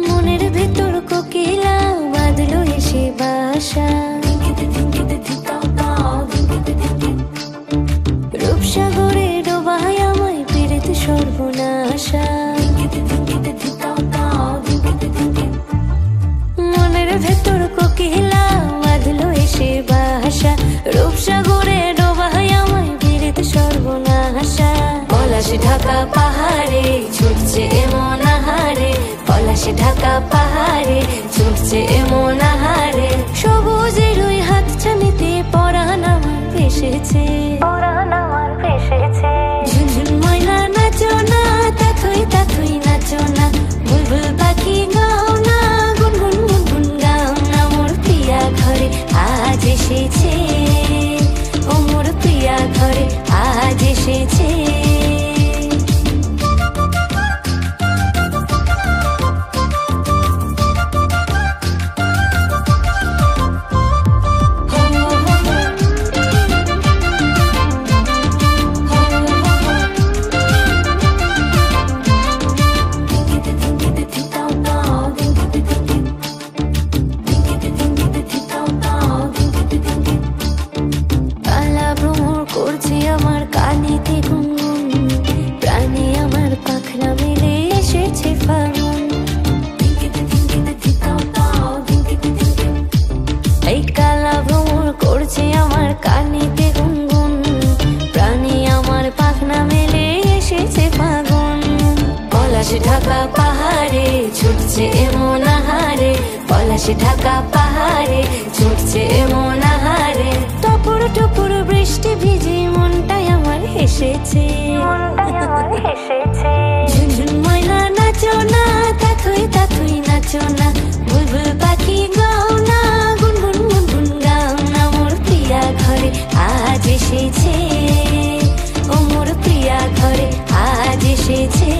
মনের ভেতর কোকিলা বাঁধলো এসে বাসা, রূপসাগরে ডোবায় আমায় পীড়িত সর্বনাশা। মনের ভেতর কোকিলা বাঁধলো এসে বাসা, রূপসাগরে ডোবায় আমায় পীড়িত সর্বনাশা। পলাশ ঢাকা পাহাড়ে ছুটছে এমন আহারে, পলাশ ঢাকা পাহাড়ে ছুটছে এমন আহারে। সবুজের ওই হাত ছানিতে পরাণ আমার ভেসেছে, পরাণ আমার ভেসেছে। ঝুনঝুন ময়না নাচো না, তাথই তাথই নাচো না, বুলবুল পাখি গাও না, গুনগুন গুনগুন গাও না। মোর প্রিয়া ঘরে আজ এসেছে, ও মোর প্রিয়া ঘরে আজ এসেছে। আমার কানেতে গুনগুন, প্রাণে আমার পাখনা মেলে এসেছে ফাগুন। এই কালা ভ্রমর করছে আমার কানেতে গুনগুন, প্রাণে আমার পাখনা মেলে এসেছে ফাগুন। পলাশ ঢাকা পাহাড়ে ছুটছে এমন আহারে, পলাশ ঢাকা পাহাড়ে ছুটছে এমন আহারে। টপুর টপুর বৃষ্টি ভিজে মনটাই আমার হেসেছে, মনটাই আমার হেসেছে। ঝুনঝুন ময়না নাচো না, তাথই তাথই নাচো না, বুলবুল পাখি গাও না, গুনগুন গুনগুন গাও না। মোর প্রিয়া ঘরে আজ এসেছে, ও মোর প্রিয়া ঘরে আজ এসেছে।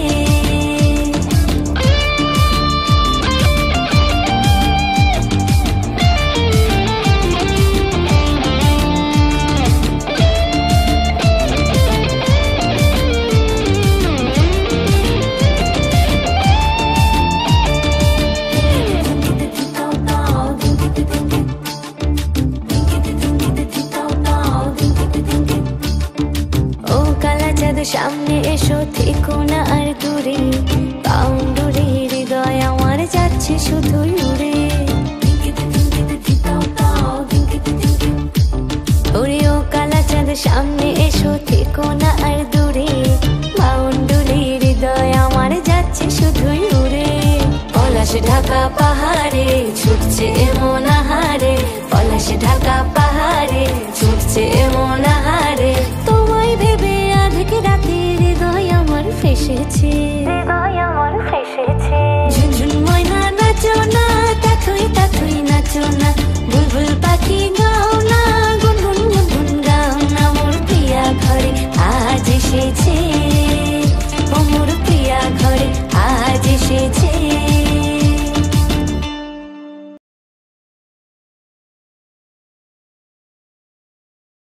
সামনে এসো, থেকো না আর দূরে, পাউন্ডুরে হৃদয় আমার যাচ্ছে শুধু উড়ে। ওরে ও কালা চাঁদ সামনে এসো, থেকো না আর দূরে, পাউন্ডুরে হৃদয় আমার যাচ্ছে শুধু উড়ে। পলাশ ঢাকা পাহাড়ে ছুটছে এমন আহারে, পলাশ ঢাকা পাহাড়ে ছুটছে এমন আহারে। তোমায় ভেবে আধেক রাতে হৃদয় আমার ফেসেছে, হৃদয় আমার ফেসেছে। ঝুনঝুন ময়না নাচো না, তাথই তাথই নাচো না, বুলবুল পাখি